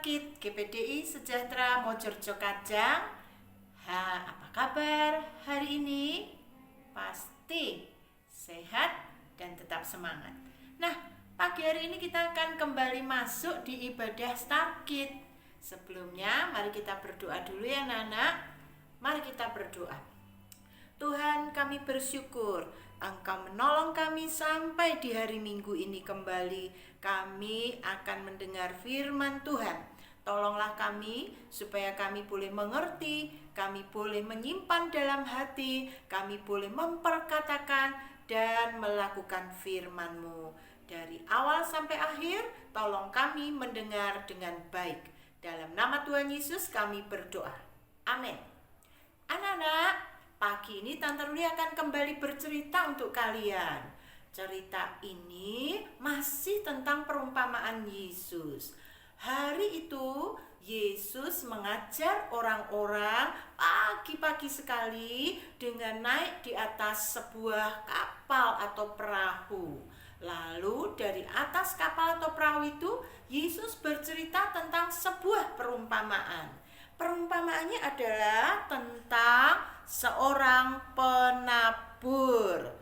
Rakit GPDI Sejahtera Mojorjo Kajang. Apa kabar hari ini? Pasti sehat dan tetap semangat. Nah, pagi hari ini kita akan kembali masuk di ibadah Starkid. Sebelumnya, mari kita berdoa dulu ya anak-anak. Mari kita berdoa. Tuhan, kami bersyukur Engkau menolong kami sampai di hari Minggu ini kembali. Kami akan mendengar firman Tuhan. Tolonglah kami supaya kami boleh mengerti, kami boleh menyimpan dalam hati, kami boleh memperkatakan dan melakukan firman-Mu. Dari awal sampai akhir, tolong kami mendengar dengan baik. Dalam nama Tuhan Yesus kami berdoa. Amin. Anak-anak, pagi ini Tante Ruli akan kembali bercerita untuk kalian. Cerita ini masih tentang perumpamaan Yesus. Hari itu Yesus mengajar orang-orang pagi-pagi sekali dengan naik di atas sebuah kapal atau perahu. Lalu dari atas kapal atau perahu itu Yesus bercerita tentang sebuah perumpamaan. Perumpamaannya adalah tentang seorang penabur.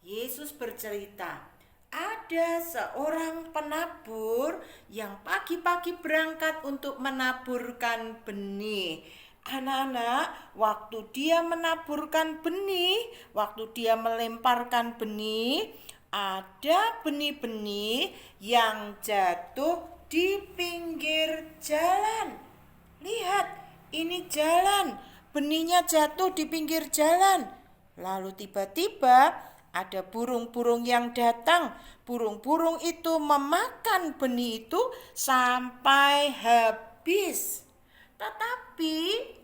Yesus bercerita, ada seorang penabur yang pagi-pagi berangkat untuk menaburkan benih. Anak-anak, waktu dia menaburkan benih, waktu dia melemparkan benih, ada benih-benih yang jatuh di pinggir jalan. Lihat, ini jalan, benihnya jatuh di pinggir jalan. Lalu tiba-tiba ada burung-burung yang datang. Burung-burung itu memakan benih itu sampai habis. Tetapi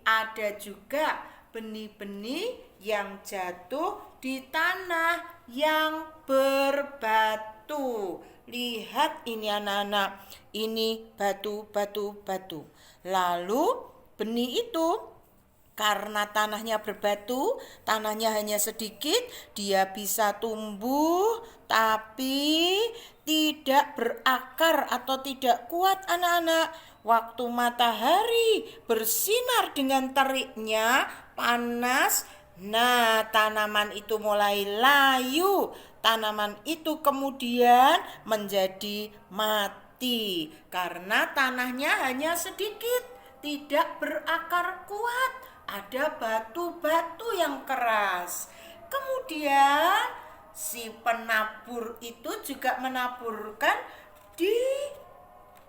ada juga benih-benih yang jatuh di tanah yang berbatu. Lihat ini anak-anak, ini batu. Lalu benih itu karena tanahnya berbatu, tanahnya hanya sedikit, dia bisa tumbuh tapi tidak berakar atau tidak kuat anak-anak. Waktu matahari bersinar dengan teriknya, panas, nah tanaman itu mulai layu. Tanaman itu kemudian menjadi mati karena tanahnya hanya sedikit, tidak berakar kuat, ada batu-batu yang keras. Kemudian si penabur itu juga menaburkan di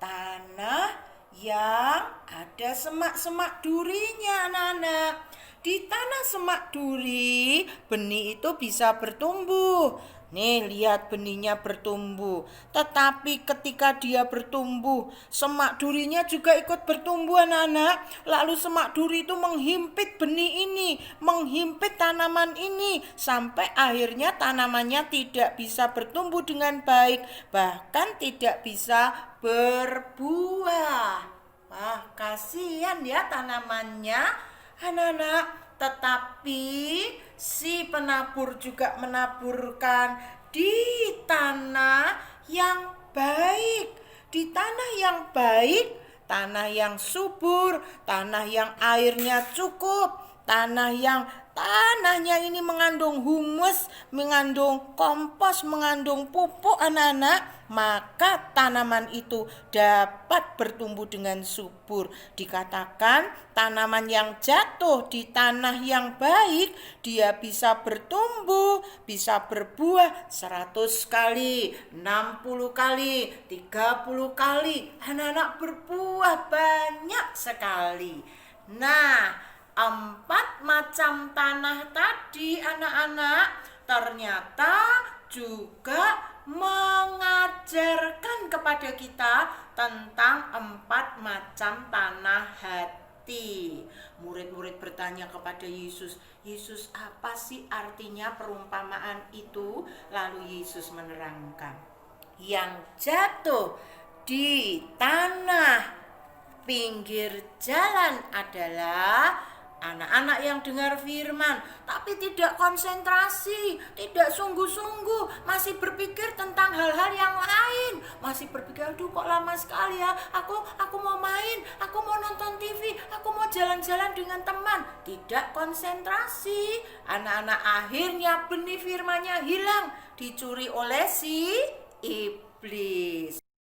tanah yang ada semak-semak durinya anak-anak. Di tanah semak duri, benih itu bisa bertumbuh. Nih, lihat benihnya bertumbuh. Tetapi ketika dia bertumbuh, semak durinya juga ikut bertumbuh anak-anak. Lalu semak duri itu menghimpit benih ini, menghimpit tanaman ini. Sampai akhirnya tanamannya tidak bisa bertumbuh dengan baik. Bahkan tidak bisa berbuah. Wah, kasihan ya tanamannya. Anak-anak, tetapi si penabur juga menaburkan di tanah yang baik. Di tanah yang baik, tanah yang subur, tanah yang airnya cukup, tanahnya ini mengandung humus, mengandung kompos, mengandung pupuk anak-anak, maka tanaman itu dapat bertumbuh dengan subur. Dikatakan tanaman yang jatuh di tanah yang baik, dia bisa bertumbuh, bisa berbuah 100 kali, 60 kali, 30 kali. Anak-anak berbuah banyak sekali. Nah, 4 macam tanah tadi anak-anak ternyata juga mengajarkan kepada kita tentang 4 macam tanah hati. Murid-murid bertanya kepada Yesus, Yesus, apa sih artinya perumpamaan itu? Lalu Yesus menerangkan, yang jatuh di tanah pinggir jalan adalah anak-anak yang dengar firman tapi tidak konsentrasi, tidak sungguh-sungguh, masih berpikir tentang hal-hal yang lain, masih berpikir, aduh kok lama sekali ya, aku mau main, aku mau nonton TV, aku mau jalan-jalan dengan teman. Tidak konsentrasi. Anak-anak akhirnya benih firman-Nya hilang, dicuri oleh si iblis.